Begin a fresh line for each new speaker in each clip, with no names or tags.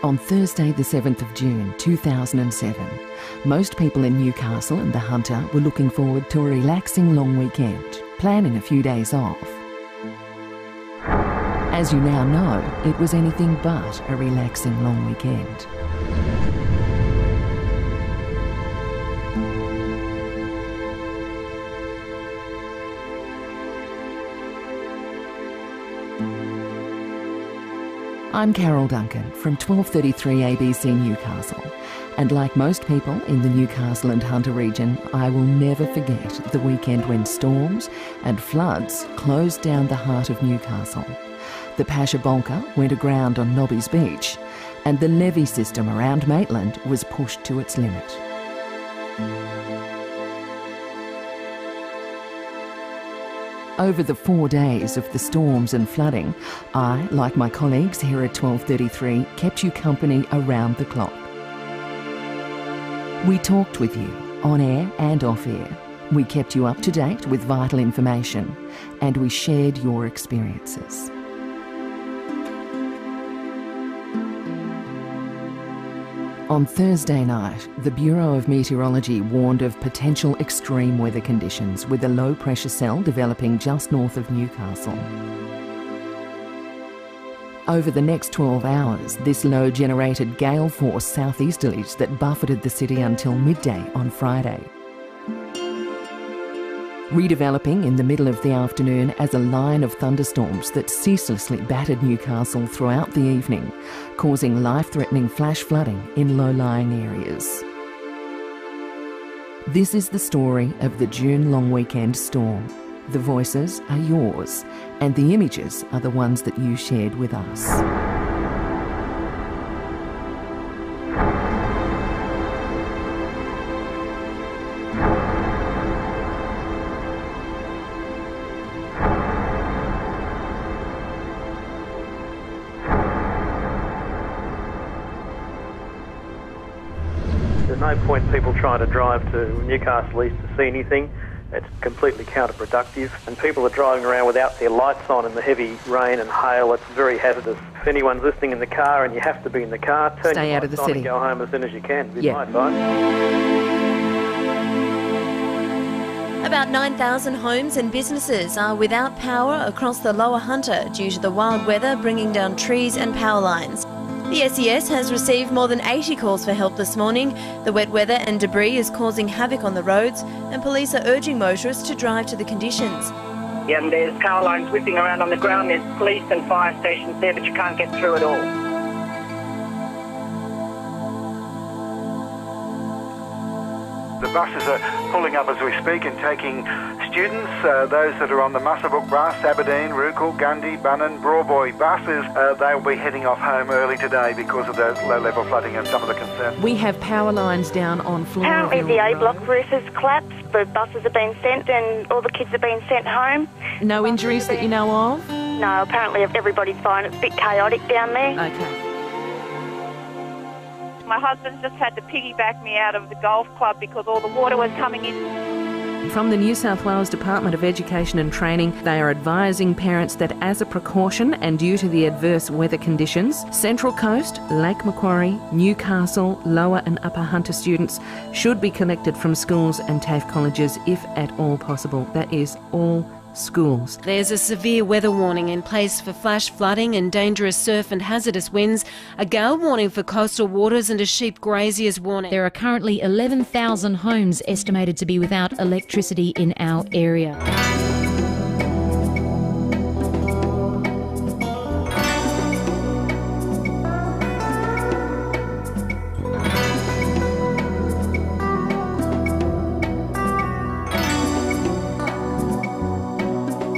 On Thursday the 7th of June 2007, most people in Newcastle and the Hunter were looking forward to a relaxing long weekend, planning a few days off. As you now know, it was anything but a relaxing long weekend. I'm Carol Duncan from 1233 ABC Newcastle, and like most people in the Newcastle and Hunter region, I will never forget the weekend when storms and floods closed down the heart of Newcastle. The Pasha Bulker went aground on Nobby's Beach, and the levee system around Maitland was pushed to its limit. Over the 4 days of the storms and flooding, I, like my colleagues here at 1233, kept you company around the clock. We talked with you, on air and off air. We kept you up to date with vital information, and we shared your experiences. On Thursday night, the Bureau of Meteorology warned of potential extreme weather conditions with a low-pressure cell developing just north of Newcastle. Over the next 12 hours, this low generated gale-force southeasterlies that buffeted the city until midday on Friday. Redeveloping in the middle of the afternoon as a line of thunderstorms that ceaselessly battered Newcastle throughout the evening, causing life-threatening flash flooding in low-lying areas. This is the story of the June long weekend storm. The voices are yours, and the images are the ones that you shared with us.
There's no point people trying to drive to Newcastle East to see anything. It's completely counterproductive, and people are driving around without their lights on in the heavy rain and hail. It's very hazardous. If anyone's listening in the car and you have to be in the car, turn
Stay
your
out of the
lights on
city.
and go home as soon as you can. Be my
Yeah.
advice.
About 9,000 homes and businesses are without power across the Lower Hunter due to the wild weather bringing down trees and power lines. The SES has received more than 80 calls for help this morning. The wet weather and debris is causing havoc on the roads, and police are urging motorists to drive to the conditions.
And there's power lines whipping around on the ground. There's police and fire stations there, but you can't get through at all.
The buses are pulling up as we speak and taking students, those that are on the Muswellbrook, Brass, Aberdeen, Rookel, Gundy, Bunnan, Broadboy buses. They'll be heading off home early today because of the low-level flooding and some of the concerns.
We have power lines down on floor.
Apparently the A-block roof has collapsed, the buses have been sent and all the kids have been sent home.
No injuries that you know of?
No, apparently everybody's fine. It's a bit chaotic down there.
Okay.
My husband just had to piggyback me out of the golf club because all the water was coming in.
From the New South Wales Department of Education and Training, they are advising parents that as a precaution and due to the adverse weather conditions, Central Coast, Lake Macquarie, Newcastle, Lower and Upper Hunter students should be collected from schools and TAFE colleges if at all possible. That is, all schools.
There's a severe weather warning in place for flash flooding and dangerous surf and hazardous winds, a gale warning for coastal waters and a sheep grazier's warning.
There are currently 11,000 homes estimated to be without electricity in our area.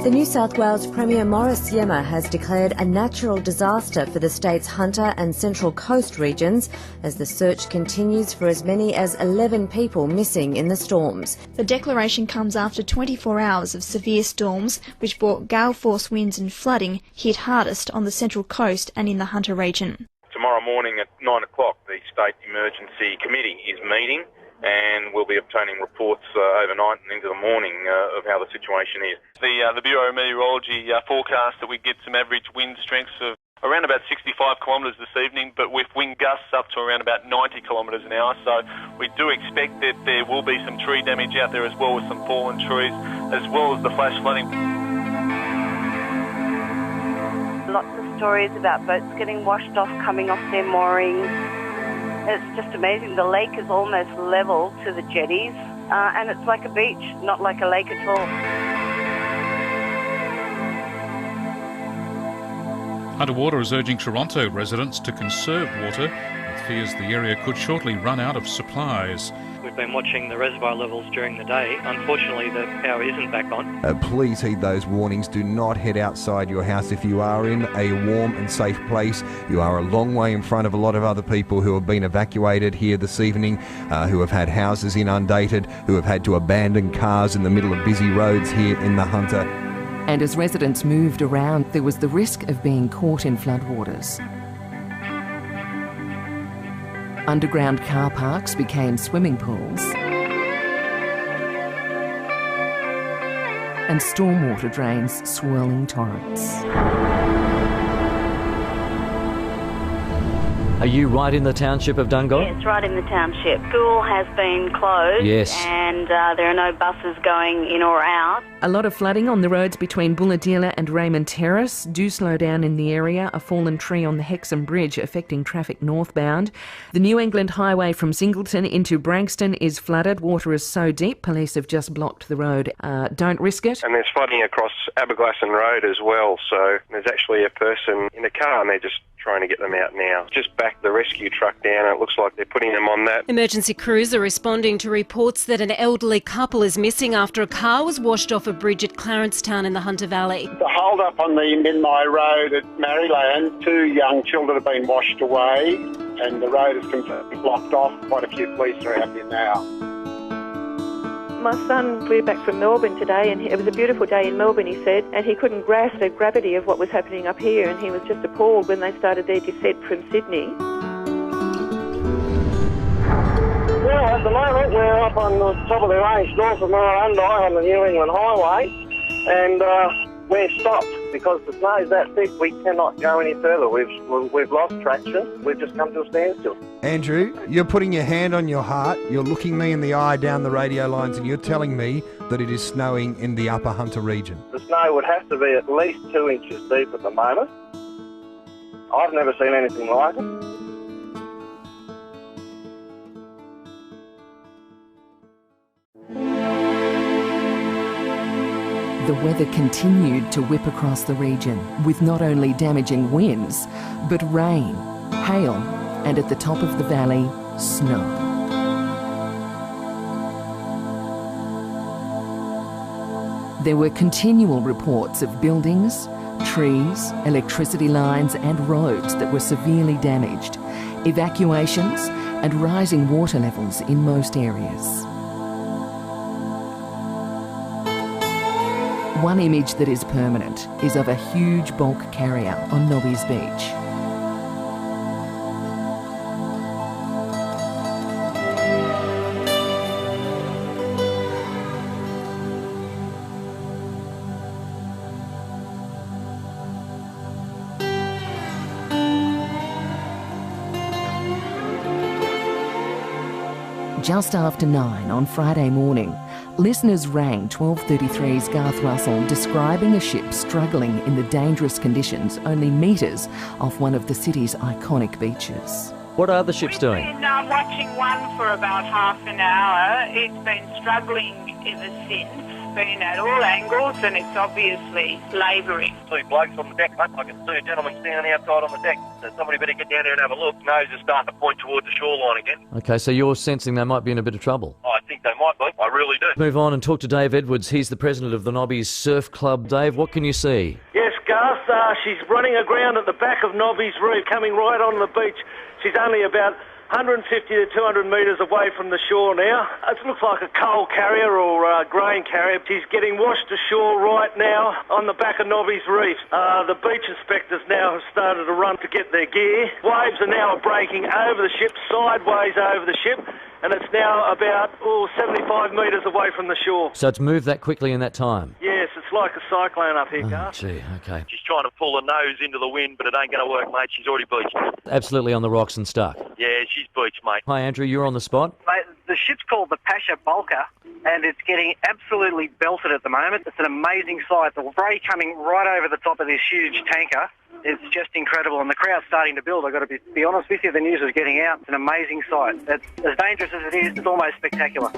The New South Wales Premier Maurice Yemma has declared a natural disaster for the state's Hunter and Central Coast regions as the search continues for as many as 11 people missing in the storms.
The declaration comes after 24 hours of severe storms which brought gale-force winds and flooding hit hardest on the Central Coast and in the Hunter region.
Tomorrow morning at 9 o'clock the State Emergency Committee is meeting, and we'll be obtaining reports overnight and into the morning of how the situation is.
The Bureau of Meteorology forecast that we get some average wind strengths of around about 65 kilometres this evening, but with wind gusts up to around about 90 kilometres an hour. So we do expect that there will be some tree damage out there as well, as some fallen trees, as well as the flash flooding.
Lots of stories about boats getting washed off, coming off their moorings. It's just amazing. The lake is almost level to the jetties, and it's like a beach, not like a lake at all.
Underwater is urging Toronto residents to conserve water, with fears the area could shortly run out of supplies.
We've been watching the reservoir levels during the day. Unfortunately, the power isn't back on.
Please heed those warnings. Do not head outside your house if you are in a warm and safe place. You are a long way in front of a lot of other people who have been evacuated here this evening, who have had houses inundated, who have had to abandon cars in the middle of busy roads here in the Hunter.
And as residents moved around, there was the risk of being caught in floodwaters. Underground car parks became swimming pools, and stormwater drains swirling torrents.
Are you right in the township of Dungog?
Yes, right in the township. School has been closed,
yes,
and there are no buses going in or out.
A lot of flooding on the roads between Bulladila and Raymond Terrace. Do slow down in the area. A fallen tree on the Hexham Bridge affecting traffic northbound. The New England Highway from Singleton into Branxton is flooded. Water is so deep, police have just blocked the road. Don't risk it.
And there's flooding across Aberglasslyn Road as well, so there's actually a person in a car and they're just trying to get them out now. Just backed the rescue truck down and it looks like they're putting them on that.
Emergency crews are responding to reports that an elderly couple is missing after a car was washed off a bridge at Clarencetown in the Hunter Valley.
The hold up on the Midmay Road at Maryland, 2 young children have been washed away and the road is completely blocked off. Quite a few police are out there now.
My son flew back from Melbourne today, and it was a beautiful day in Melbourne, he said, and he couldn't grasp the gravity of what was happening up here, and he was just appalled when they started their descent from Sydney.
Well, at the moment we're up on the top of the range north of Murrurundi on the New England Highway, and we're stopped because the snow's that thick we cannot go any further. We've lost traction. We've just come to a standstill.
Andrew, you're putting your hand on your heart, you're looking me in the eye down the radio lines and you're telling me that it is snowing in the upper Hunter region.
The snow would have to be at least 2 inches deep at the moment. I've never seen anything like it.
The weather continued to whip across the region, with not only damaging winds, but rain, hail, and at the top of the valley, snow. There were continual reports of buildings, trees, electricity lines and roads that were severely damaged, evacuations and rising water levels in most areas. One image that is permanent is of a huge bulk carrier on Nobby's Beach. Just after 9 on Friday morning, listeners rang 1233's Garth Russell describing a ship struggling in the dangerous conditions only metres off one of the city's iconic beaches.
What are the ships doing?
We've been watching one for about half an hour. It's been struggling ever since, been at all angles, and it's obviously labouring.
See blokes on the deck, mate. I can see a gentleman standing outside on the deck. So somebody better get down there and have a look. Nose is starting to point towards the shoreline again.
Okay, so you're sensing they might be in a bit of trouble?
I think they might be. I really do.
Move on and talk to Dave Edwards. He's the president of the Nobby's Surf Club. Dave, what can you see?
Yes, Garth, she's running aground at the back of Nobby's Reef, coming right on the beach. She's only about 150 to 200 metres away from the shore now. It looks like a coal carrier or a grain carrier. She's getting washed ashore right now on the back of Nobby's Reef. The beach inspectors now have started to run to get their gear. Waves are now breaking over the ship, sideways over the ship, and it's now about 75 metres away from the shore.
So it's moved that quickly in that time?
Yes, it's like a cyclone up here, Garth.
Gee, okay.
She's trying to pull her nose into the wind, but it ain't going to work, mate. She's already beached.
Absolutely on the rocks and stuck.
Yeah, she's beached, mate.
Hi, Andrew, you're on the spot.
Mate, the ship's called the Pasha Bulker, and it's getting absolutely belted at the moment. It's an amazing sight. The ray coming right over the top of this huge tanker. It's just incredible, and the crowd's starting to build. I've got to be honest with you, the news is getting out. It's an amazing sight. It's as dangerous as it is, it's almost spectacular.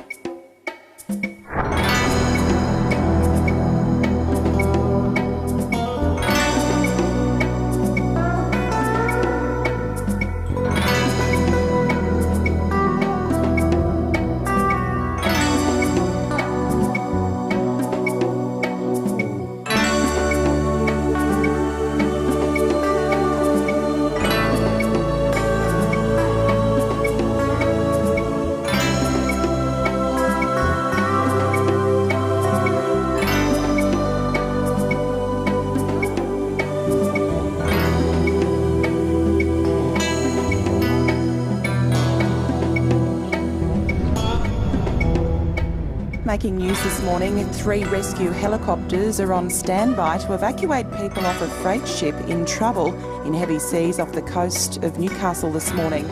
Making news this morning, 3 rescue helicopters are on standby to evacuate people off a freight ship in trouble in heavy seas off the coast of Newcastle this morning.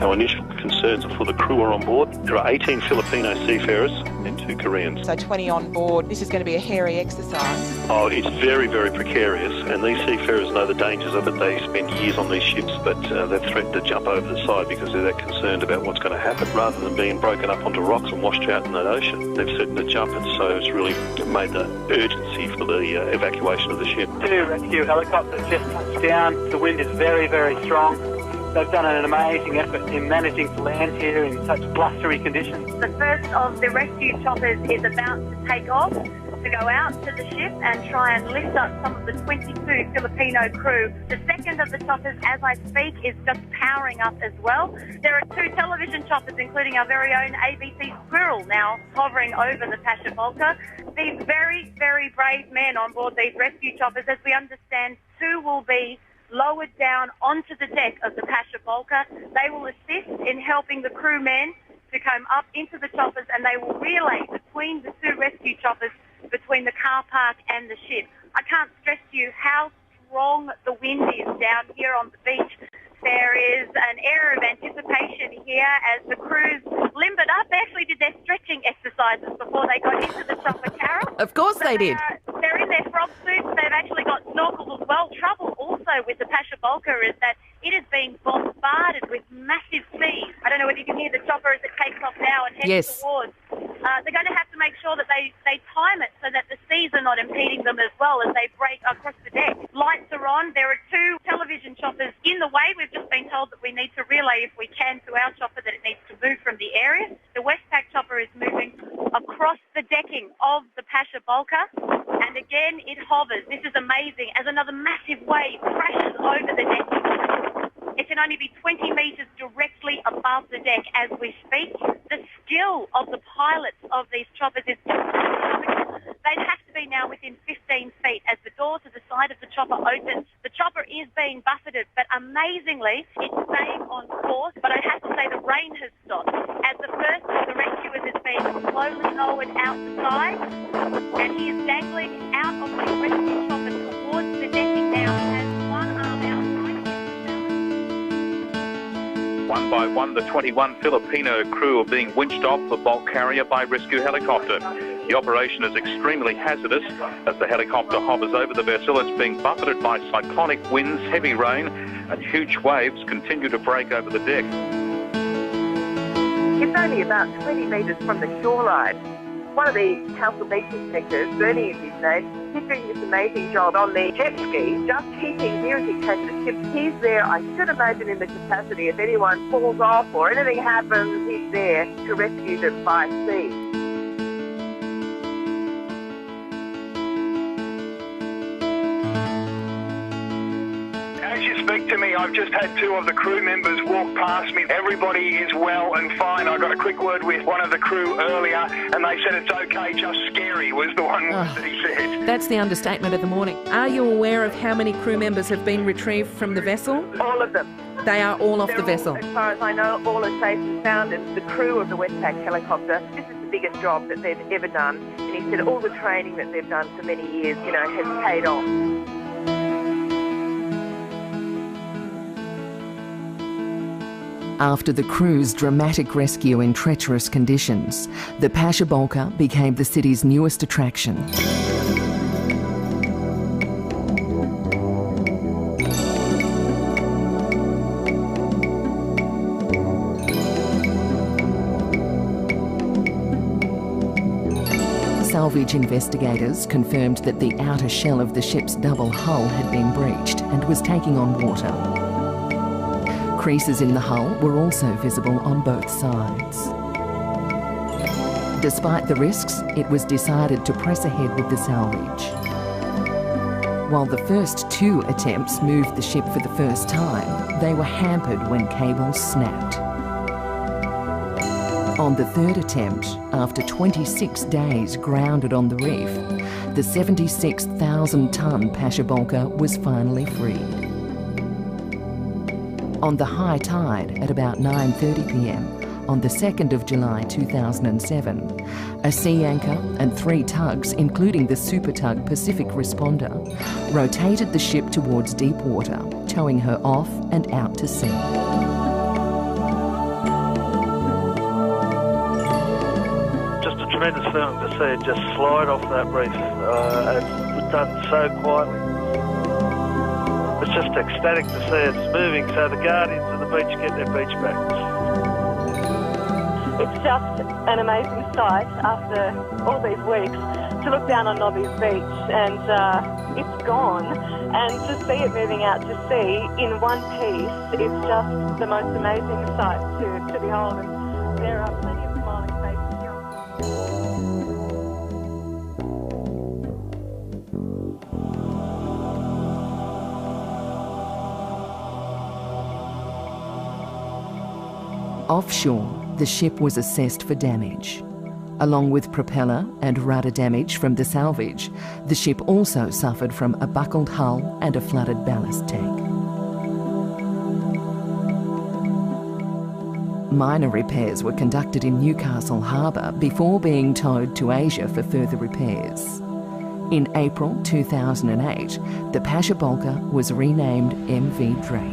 Our initial concerns are for the crew are on board. There are 18 Filipino seafarers and 2 Koreans.
So 20 on board. This is going to be a hairy exercise.
Oh, it's very, very precarious, and these seafarers know the dangers of it. They spend years on these ships, but they've threatened to jump over the side because they're that concerned about what's going to happen. Rather than being broken up onto rocks and washed out in that ocean, they've threatened to jump, and so it's really made the urgency for the evacuation of the ship.
2 rescue helicopters just touched down. The wind is very, very strong. They've done an amazing effort in managing to land here in such blustery conditions.
The first of the rescue choppers is about to take off to go out to the ship and try and lift up some of the 22 Filipino crew. The second of the choppers, as I speak, is just powering up as well. There are 2 television choppers, including our very own ABC Squirrel, now hovering over the Pasha Bulker. These very, very brave men on board these rescue choppers, as we understand, 2 will be lowered down onto the deck of the Pasha Bulker. They will assist in helping the crewmen to come up into the choppers, and they will relay between the 2 rescue choppers between the car park and the ship. I can't stress to you how strong the wind is down here on the beach. There is an air of anticipation here as the crews limbered up. They actually did their stretching exercises before they got into the chopper, Carol.
Of course they did.
They're in their frog suits. They've actually got snorkels as well. Trouble also with the Pasha Bulker is that it is being bombarded with massive seas. I don't know whether you can hear the chopper as it takes off now and heads towards. They're going to have to make sure that they time it so that the seas are not impeding them as well as they break across the deck. Lights are on. There are 2 television choppers in the way. We've just been told that we need to relay, if we can, to our chopper that it needs to move from the area. The Westpac chopper is moving across the decking of the Pasha Bulker, and again it hovers. This is amazing as another massive wave crashes over the decking. It can only be 20 metres directly above the deck as we speak. The skill of the pilots of these choppers is just astronomical. They'd have to be now within 15 feet as the door to the side of the chopper opens. The chopper is being buffeted, but amazingly, it's staying on course. But I have to say the rain has stopped as the first of the rescuers is being slowly lowered out the side, and he is dangling out of the rescue chopper towards the decking now as one arm out.
One by one, the 21 Filipino crew are being winched off the bulk carrier by rescue helicopter. The operation is extremely hazardous as the helicopter hovers over the vessel. It's being buffeted by cyclonic winds, heavy rain, and huge waves continue to break over the deck.
It's only about 20 metres from the shoreline. One of the council beach inspectors, Bernie is his name, he's doing this amazing job on the jet ski, just keeping here in case the ship. He's there, I should imagine, in the capacity if anyone falls off or anything happens, he's there to rescue them by sea.
As you speak to me, I've just had 2 of the crew members walk past me. Everybody is well and fine. I got a quick word with one of the crew earlier, and they said it's okay, just scary was the one that he said.
That's the understatement of the morning. Are you aware of how many crew members have been retrieved from the vessel?
All of them.
They are all off the vessel?
As far as I know, all are safe and sound, and the crew of the Westpac helicopter, this is the biggest job that they've ever done. And he said all the training that they've done for many years, has paid off.
After the crew's dramatic rescue in treacherous conditions, the Pasha Bulker became the city's newest attraction. Salvage investigators confirmed that the outer shell of the ship's double hull had been breached and was taking on water. Creases in the hull were also visible on both sides. Despite the risks, it was decided to press ahead with the salvage. While the first 2 attempts moved the ship for the first time, they were hampered when cables snapped. On the 3rd attempt, after 26 days grounded on the reef, the 76,000-tonne Pasha Bulker was finally freed. On the high tide at about 9:30 p.m. on the 2nd of July 2007, a sea anchor and 3 tugs, including the super tug Pacific Responder, rotated the ship towards deep water, towing her off and out to sea.
Just a tremendous feeling to see it just slide off that reef. It's done so quietly. It's just ecstatic to see it's moving, so the guardians of the beach get their beach back.
It's just an amazing sight after all these weeks to look down on Nobby's beach and it's gone, and to see it moving out to sea in one piece, it's just the most amazing sight to behold, and there are plenty of smiling faces here.
Offshore, the ship was assessed for damage. Along with propeller and rudder damage from the salvage, the ship also suffered from a buckled hull and a flooded ballast tank. Minor repairs were conducted in Newcastle Harbour before being towed to Asia for further repairs. In April 2008, the Pasha Bulker was renamed MV Drake.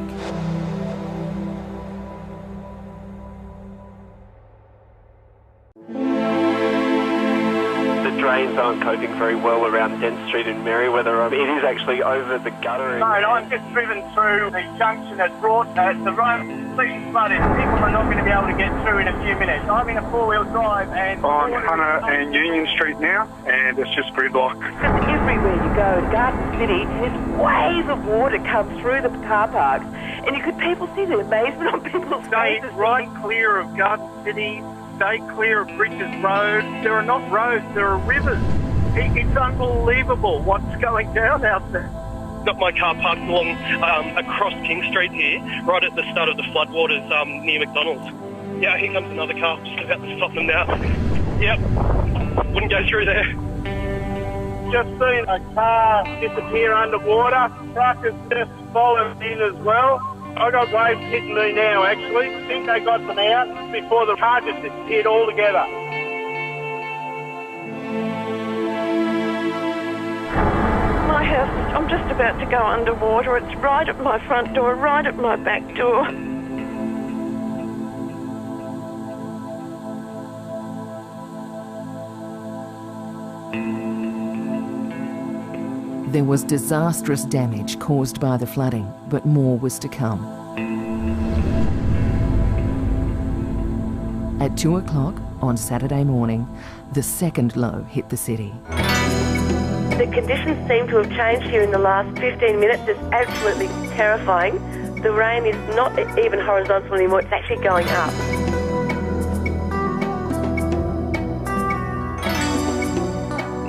Drains aren't coping very well around Dent Street in Merriweather. It is actually over the gutter.
No, I've just driven through the junction at Broad. The road is completely flooded. People are not going to be able to get through in a few minutes. I'm in a four-wheel drive and...
On Hunter and Union Street now, and it's just gridlock.
Just everywhere you go in Garden City, there's waves of water come through the car parks, and people see the amazement on people's faces.
Stay right clear of Garden City. Stay clear of Bridges Road. There are not roads, there are rivers. It's unbelievable what's going down out there.
Got my car parked along across King Street here, right at the start of the floodwaters near McDonald's. Yeah, here comes another car, just about to stop them now. Yep, wouldn't go through there.
Just seen a car disappear underwater. Truck has just fallen in as well. I got waves hitting me now, actually. I think they got them out before the car just disappeared altogether.
My house, I'm just about to go underwater. It's right at my front door, right at my back door.
There was disastrous damage caused by the flooding, but more was to come. At 2 o'clock on Saturday morning, the second low hit the city.
The conditions seem to have changed here in the last 15 minutes. It's absolutely terrifying. The rain is not even horizontal anymore, it's actually going up.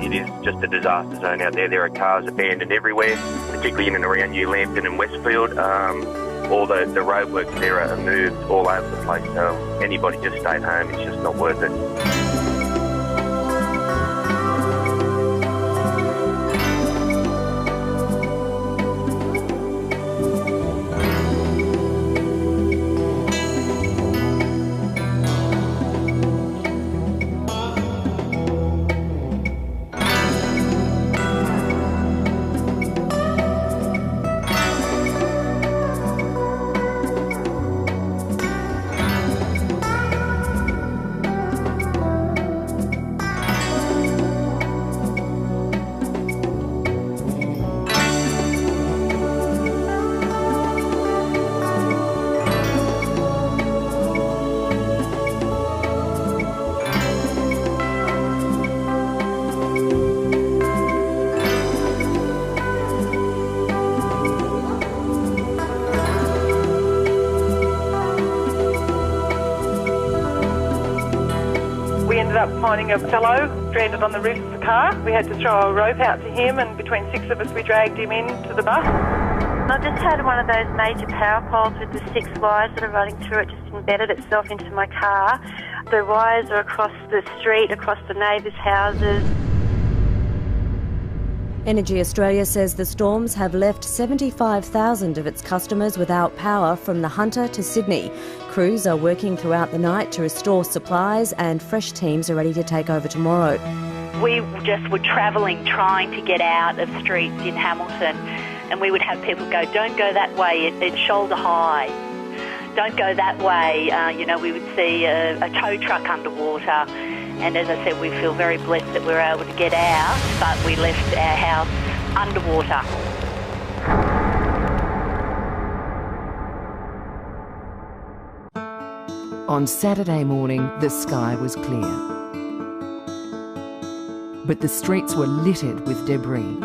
It is just a disaster zone out there. There are cars abandoned everywhere, particularly in and around New Lambton and Westfield. All the roadworks there are moved all over the place, so anybody just stay home. It's just not worth it.
We ended up finding a fellow stranded on the roof of the car. We had to throw a rope out to him, and between 6 of us we dragged him into the bus.
I just had one of those major power poles with the 6 wires that are running through it just embedded itself into my car. The wires are across the street, across the neighbours' houses.
Energy Australia says the storms have left 75,000 of its customers without power from the Hunter to Sydney. Crews are working throughout the night to restore supplies, and fresh teams are ready to take over tomorrow.
We just were travelling, trying to get out of streets in Hamilton, and we would have people go, don't go that way, it's shoulder high. Don't go that way. We would see a tow truck underwater. And as I said, we feel very blessed that we were able to get out, but we left our house underwater.
On Saturday morning, the sky was clear. But the streets were littered with debris.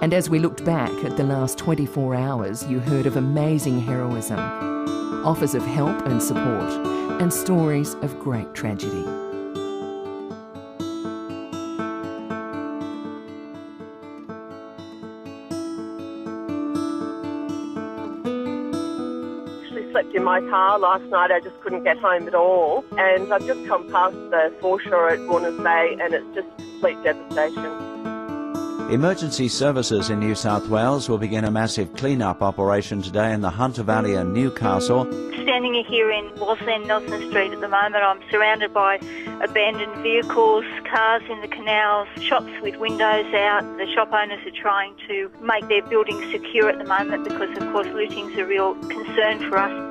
And as we looked back at the last 24 hours, you heard of amazing heroism, offers of help and support, and stories of great tragedy.
I slept in my car last night. I just couldn't get home at all. And I've just come past the foreshore at Warners Bay, and it's just complete devastation.
Emergency services in New South Wales will begin a massive clean-up operation today in the Hunter Valley and Newcastle.
Standing here in Walsall, Nelson Street at the moment, I'm surrounded by abandoned vehicles, cars in the canals, shops with windows out. The shop owners are trying to make their buildings secure at the moment because, of course, looting's a real concern for us.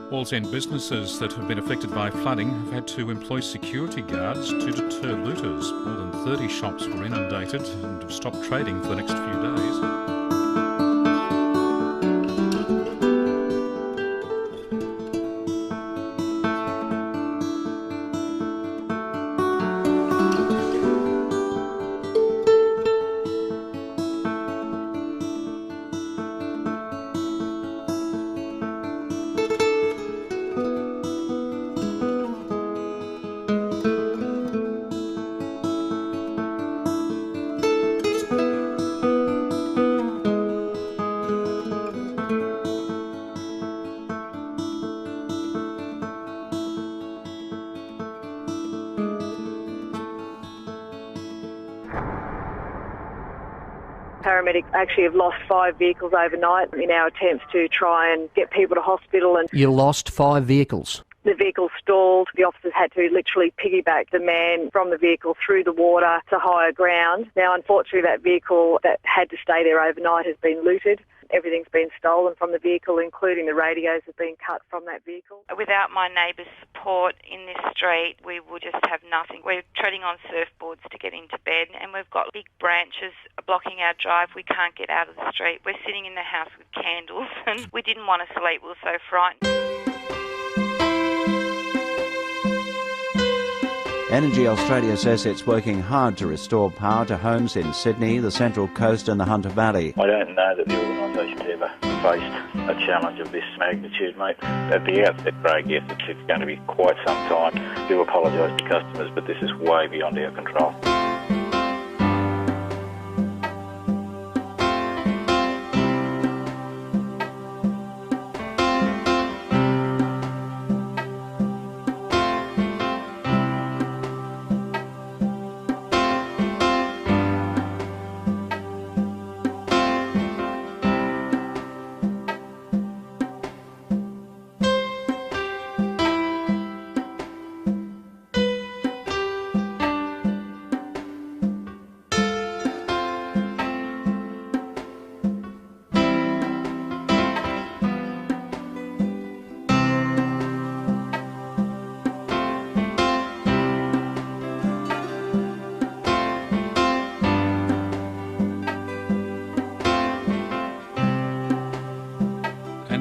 Wallsend businesses that have been affected by flooding have had to employ security guards to deter looters. More than 30 shops were inundated and have stopped trading for the next few days.
Paramedics actually have lost 5 vehicles overnight in our attempts to try and get people to hospital. And
you lost 5 vehicles?
The vehicle stalled. The officers had to literally piggyback the man from the vehicle through the water to higher ground. Now, unfortunately, that vehicle that had to stay there overnight has been looted. Everything's been stolen from the vehicle, including the radios have been cut from that vehicle.
Without my neighbours' support in this street, we will just have nothing. We're treading on surfboards to get into bed, and we've got big branches blocking our drive. We can't get out of the street. We're sitting in the house with candles, and we didn't want to sleep. We were so frightened.
Energy Australia says it's working hard to restore power to homes in Sydney, the Central Coast and the Hunter Valley.
I don't know that the organisation ever faced a challenge of this magnitude, mate. At the outset, Craig, yes, it's going to be quite some time. I do apologise to customers, but this is way beyond our control.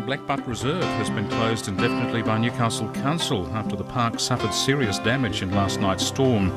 Blackbutt Reserve has been closed indefinitely by Newcastle Council after the park suffered serious damage in last night's storm.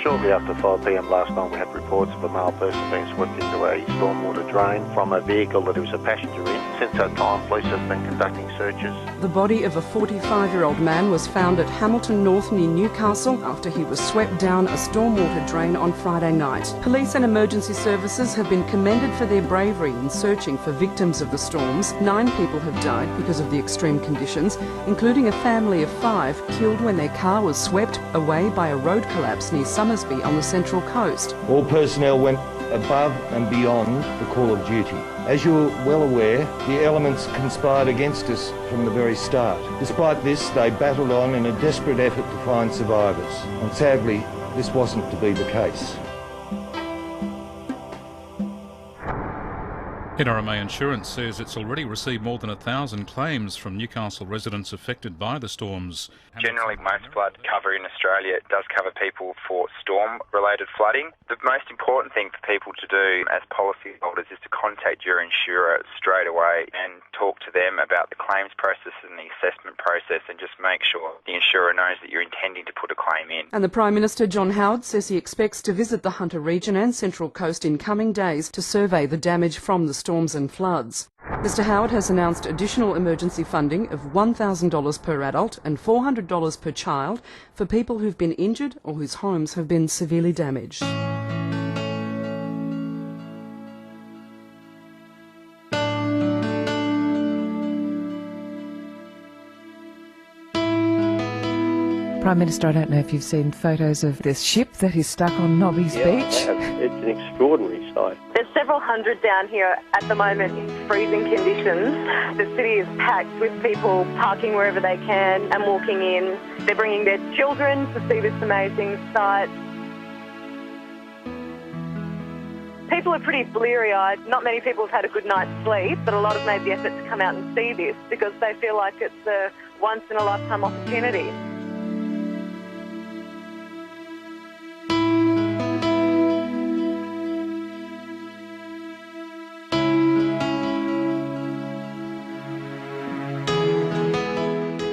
Shortly after 5 p.m. last night, we had reports of a male person being swept into a stormwater drain from a vehicle that he was a passenger in. Since that time, police have been conducting searches.
The body of a 45-year-old man was found at Hamilton North near Newcastle after he was swept down a stormwater drain on Friday night. Police and emergency services have been commended for their bravery in searching for victims of the storms. 9 people have died because of the extreme conditions, including a family of 5 killed when their car was swept away by a road collapse near Somersby on the Central Coast.
All personnel went above and beyond the call of duty. As you're well aware, the elements conspired against us from the very start. Despite this, they battled on in a desperate effort to find survivors. And sadly, this wasn't to be the case.
NRMA Insurance says it's already received more than 1,000 claims from Newcastle residents affected by the storms.
Generally, most flood cover in Australia does cover people for storm-related flooding. The most important thing for people to do as policyholders is to contact your insurer straight away and talk to them about the claims process and the assessment process, and just make sure the insurer knows that you're intending to put a claim in.
And the Prime Minister, John Howard, says he expects to visit the Hunter region and Central Coast in coming days to survey the damage from the storms and floods. Mr Howard has announced additional emergency funding of $1,000 per adult and $400 per child for people who've been injured or whose homes have been severely damaged.
Prime Minister, I don't know if you've seen photos of this ship that is stuck on Nobby's Beach.
It's an extraordinary sight.
There's several hundred down here at the moment in freezing conditions. The city is packed with people parking wherever they can and walking in. They're bringing their children to see this amazing sight. People are pretty bleary-eyed. Not many people have had a good night's sleep, but a lot have made the effort to come out and see this because they feel like it's a once-in-a-lifetime opportunity.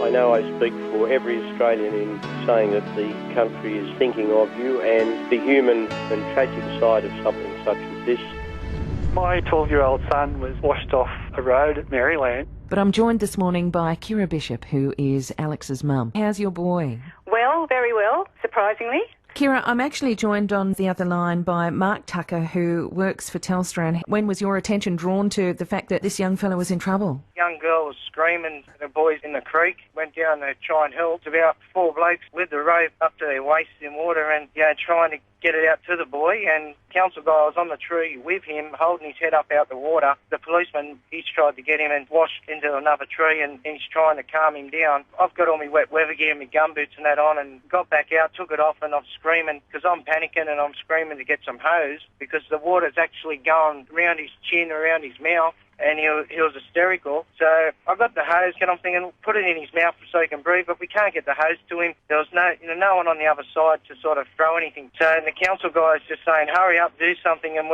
I know I speak for every Australian in saying that the country is thinking of you and the human and tragic side of something such as this.
My 12-year-old son was washed off a road at Maryland.
But I'm joined this morning by Kira Bishop, who is Alex's mum. How's your boy?
Well, very well, surprisingly.
Kira, I'm actually joined on the other line by Mark Tucker, who works for Telstra. And when was your attention drawn to the fact that this young fellow was in trouble?
Young girl was screaming at the boys in the creek, went down to try and help. About 4 blokes with the rope up to their waists in water and trying to get it out to the boy. And council guy was on the tree with him, holding his head up out the water. The policeman, he's tried to get him and washed into another tree, and he's trying to calm him down. I've got all my wet weather gear, my gumboots and that on, and got back out, took it off, and I'm screaming because I'm panicking and I'm screaming to get some hose because the water's actually going around his chin, around his mouth. And he was hysterical. So I got the hose and I'm thinking, put it in his mouth so he can breathe, but we can't get the hose to him. There was no one on the other side to sort of throw anything. So the council guy's just saying, hurry up, do something. And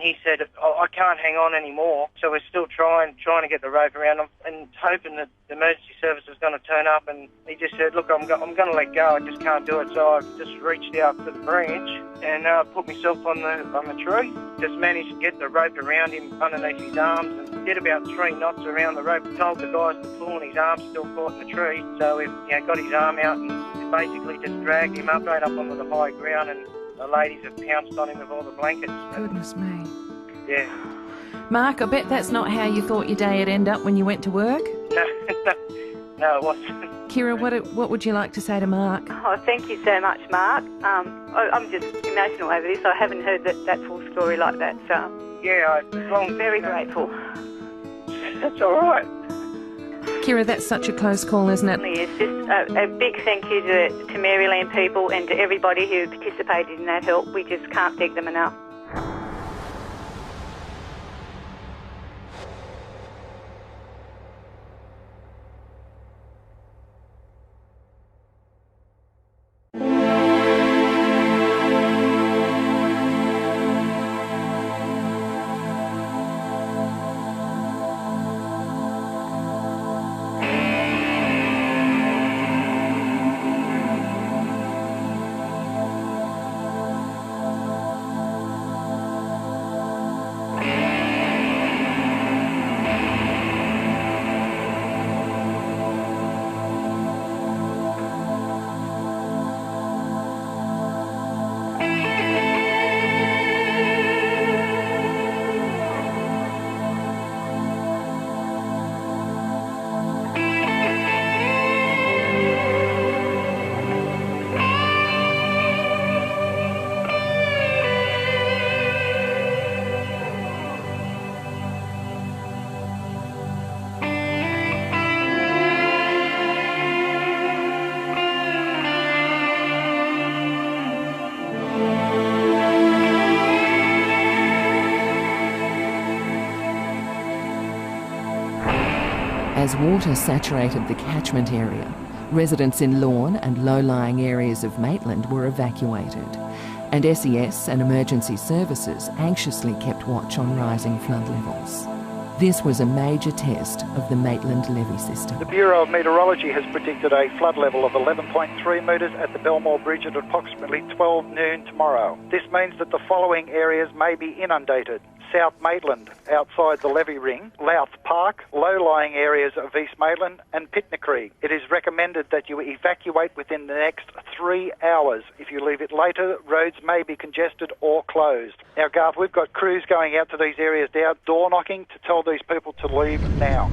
he said, I can't hang on anymore. So we're still trying to get the rope around him and hoping that the emergency service is going to turn up. And he just said, look, I'm going to let go. I just can't do it. So I just reached out to the branch and put myself on the tree. Just managed to get the rope around him underneath his arms and did about 3 knots around the rope. Told the guys to pull and his arm's still caught in the tree. So we got his arm out and basically just dragged him up right up onto the high ground, and the ladies have pounced on him with all the blankets.
Goodness me.
Yeah.
Mark, I bet that's not how you thought your day would end up when you went to work?
No, it wasn't.
Kira, what would you like to say to Mark?
Oh, thank you so much, Mark. I'm just emotional over this. I haven't heard that full story like that. So
yeah,
I'm very grateful.
That's all right.
Kira, that's such a close call, isn't it?
It's just a big thank you to Maryland people and to everybody who participated in that help. We just can't thank them enough.
As water saturated the catchment area, residents in Lorne and low-lying areas of Maitland were evacuated, and SES and emergency services anxiously kept watch on rising flood levels. This was a major test of the Maitland levee system.
The Bureau of Meteorology has predicted a flood level of 11.3 metres at the Belmore Bridge at approximately 12 noon tomorrow. This means that the following areas may be inundated: South Maitland, outside the levee ring, Louth Park, low-lying areas of East Maitland and Pitnacree. It is recommended that you evacuate within the next 3 hours. If you leave it later, roads may be congested or closed. Now, Garth, we've got crews going out to these areas now, door knocking, to tell these people to leave now.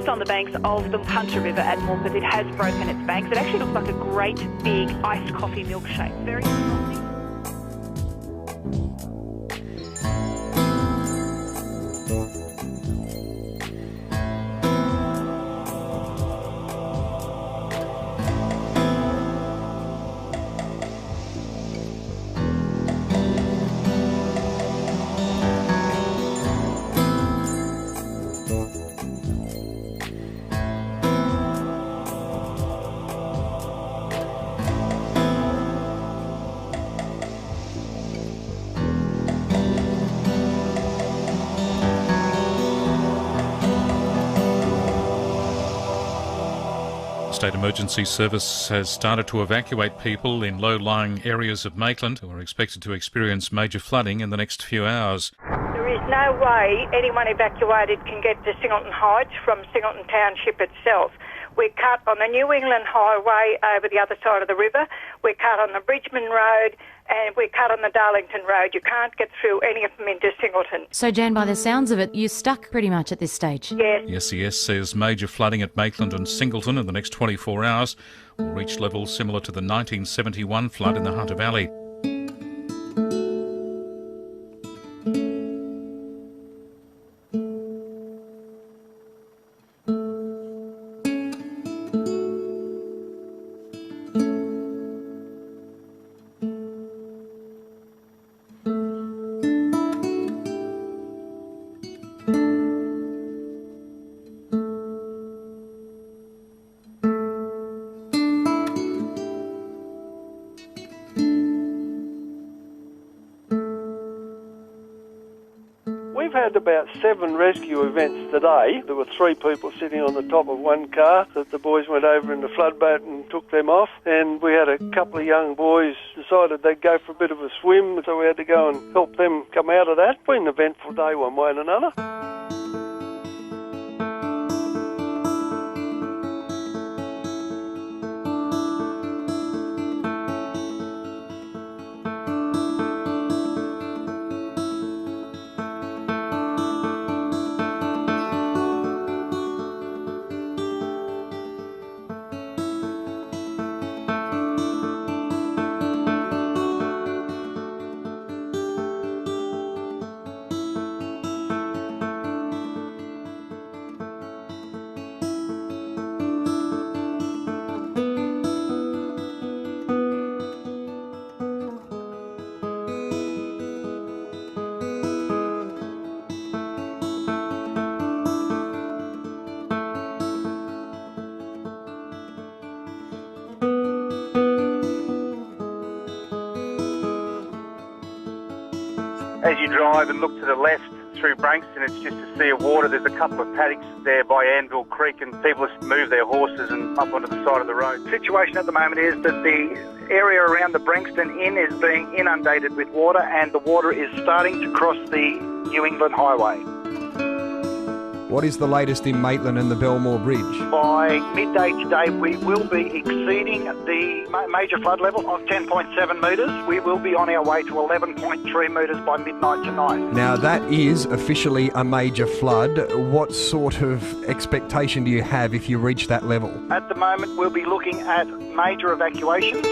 On the banks of the Hunter River at Morpeth, it has broken its banks. It actually looks like a great big iced coffee milkshake. Very
State Emergency Service has started to evacuate people in low-lying areas of Maitland who are expected to experience major flooding in the next few hours.
There is no way anyone evacuated can get to Singleton Heights from Singleton Township itself. We're cut on the New England Highway over the other side of the river. We're cut on the Bridgeman Road and we're cut on the Darlington Road. You can't get through any of them into Singleton.
So, Jan, by the sounds of it, you're stuck pretty much at this stage.
Yes.
The SES says major flooding at Maitland and Singleton in the next 24 hours will reach levels similar to the 1971 flood in the Hunter Valley.
We've had about 7 rescue events today. There were 3 people sitting on the top of one car that the boys went over in the flood boat and took them off. And we had a couple of young boys decided they'd go for a bit of a swim, so we had to go and help them come out of that. It's been an eventful day one way and another.
As you drive and look to the left through Brankston, it's just a sea of water. There's a couple of paddocks there by Anvil Creek and people have moved their horses and up onto the side of the road. The situation at the moment is that the area around the Brankston Inn is being inundated with water and the water is starting to cross the New England Highway.
What is the latest in Maitland and the Belmore Bridge?
By midday today, we will be exceeding the major flood level of 10.7 metres. We will be on our way to 11.3 metres by midnight tonight.
Now, that is officially a major flood. What sort of expectation do you have if you reach that level?
At the moment, we'll be looking at major evacuations.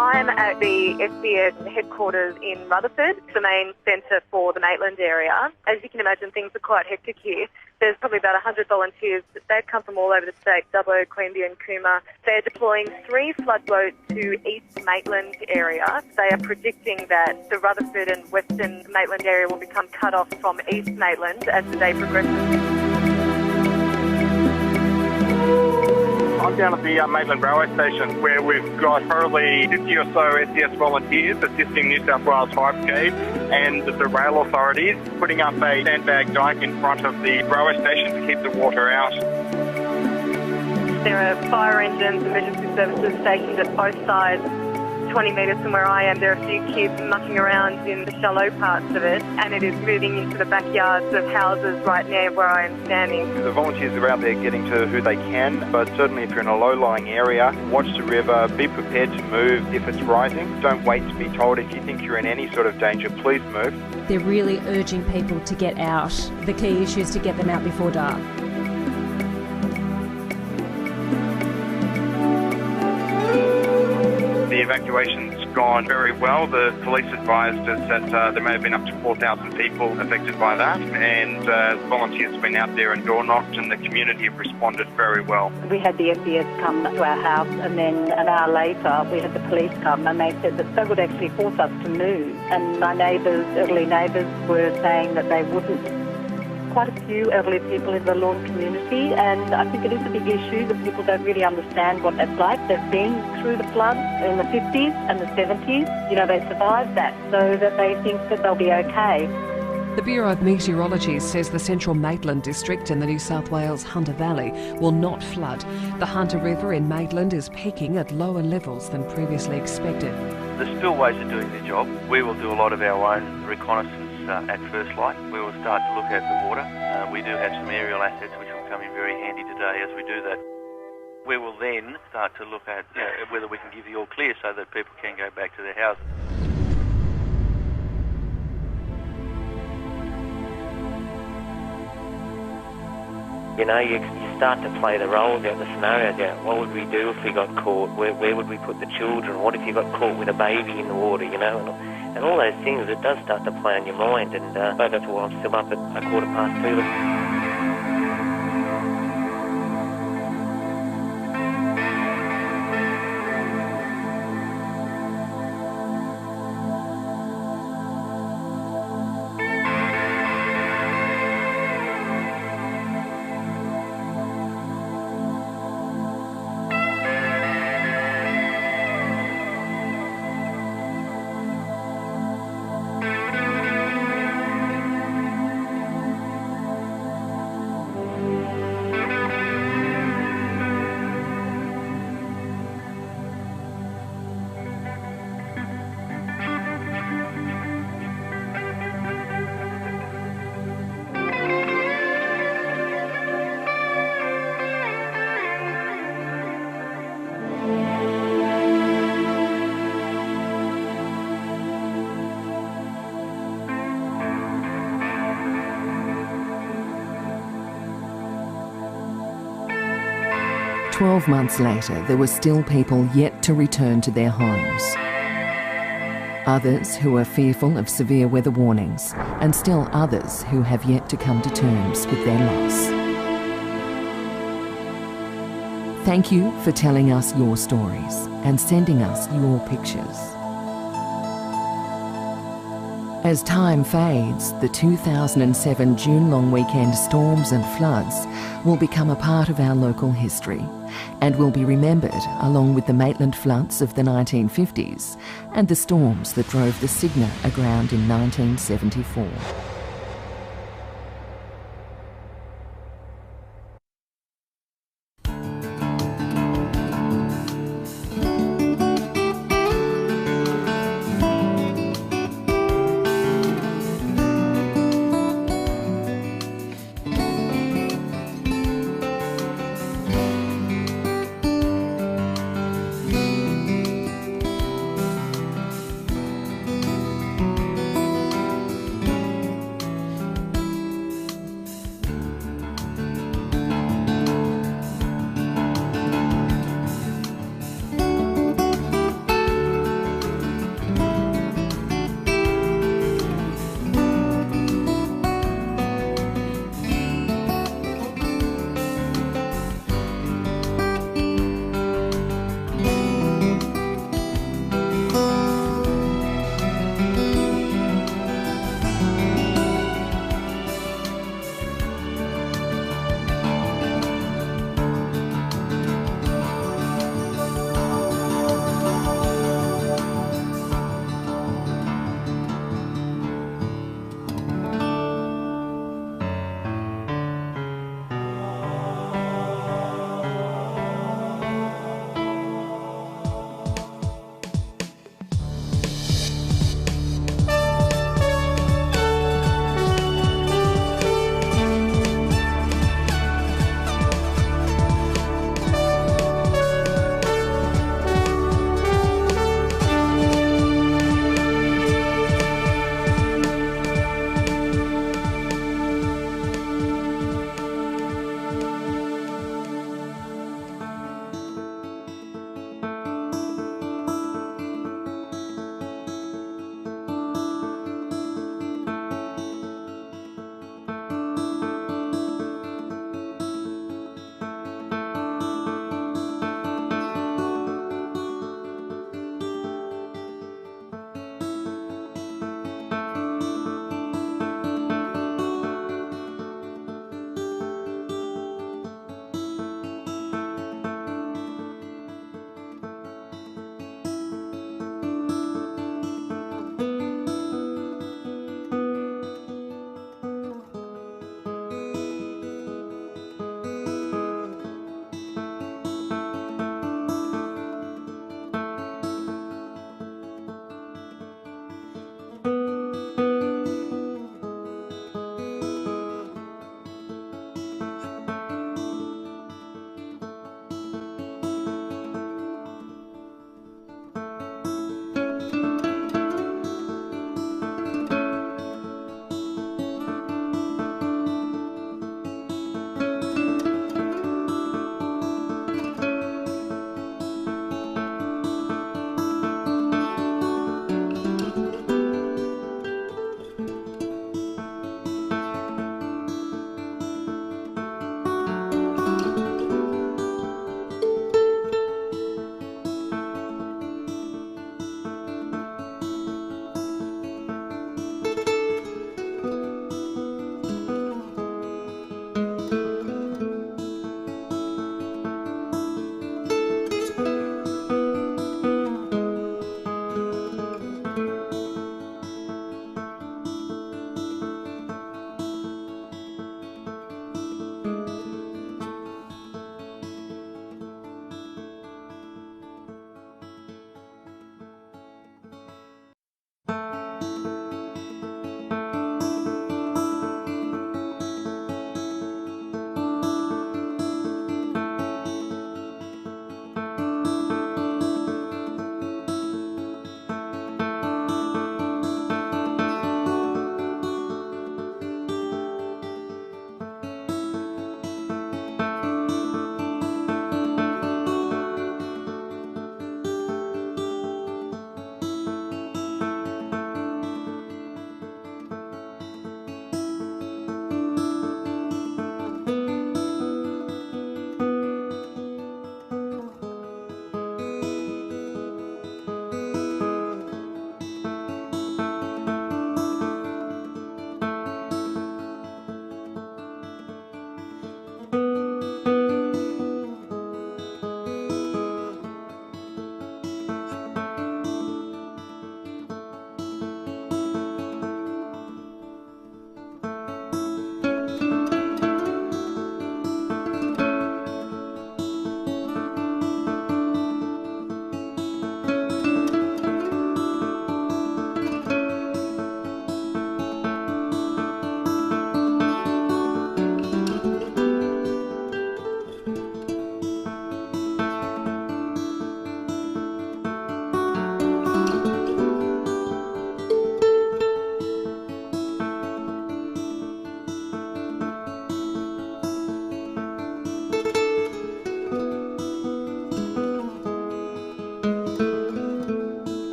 I'm at the SBS headquarters in Rutherford, the main centre for the Maitland area. As you can imagine, things are quite hectic here. There's probably about 100 volunteers. They've come from all over the state, Dubbo, Queanbeyan and Cooma. They're deploying 3 flood boats to East Maitland area. They are predicting that the Rutherford and Western Maitland area will become cut off from East Maitland as the day progresses.
I'm down at the Maitland railway station where we've got probably 50 or so SES volunteers assisting New South Wales Fire Brigade and the rail authorities, putting up a sandbag dike in front of the railway station to keep the water out.
There are fire engines, emergency services stationed at both sides. 20 metres from where I am, there are a few kids mucking around in the shallow parts of it, and it is moving into the backyards of houses right near where I am standing.
The volunteers are out there getting to who they can, but certainly if you're in a low-lying area, watch the river, be prepared to move if it's rising. Don't wait to be told. If you think you're in any sort of danger, please move.
They're really urging people to get out. The key issue is to get them out before dark.
The evacuation's gone very well. The police advised us that there may have been up to 4,000 people affected by that, and volunteers have been out there and door knocked, and the community have responded very well.
We had the SBS come to our house, and then an hour later we had the police come, and they said that they would actually force us to move. And my neighbours, elderly neighbours, were saying that they wouldn't. Quite a few elderly people in the Lawn community, and I think it is a big issue that people don't really understand what that's like. They've been through the floods in the 50s and the 70s. You know, they survived that, so that they think that they'll be okay.
The Bureau of Meteorology says the central Maitland district in the New South Wales Hunter Valley will not flood. The Hunter River in Maitland is peaking at lower levels than previously expected.
The spillways are doing their job. We will do a lot of our own reconnaissance at first light. We will start to look at the water. We do have some aerial assets which will come in very handy today as we do that. We will then start to look at whether we can give the all clear so that people can go back to their houses.
You know, you start to play the roles out, the scenarios out. What would we do if we got caught? Where would we put the children? What if you got caught with a baby in the water, you know? And all those things, it does start to play on your mind. And that's why I'm still up at 2:15.
12 months later, there were still people yet to return to their homes. Others who are fearful of severe weather warnings, and still others who have yet to come to terms with their loss. Thank you for telling us your stories and sending us your pictures. As time fades, the 2007 June long weekend storms and floods will become a part of our local history and will be remembered along with the Maitland floods of the 1950s and the storms that drove the Cigna aground in 1974.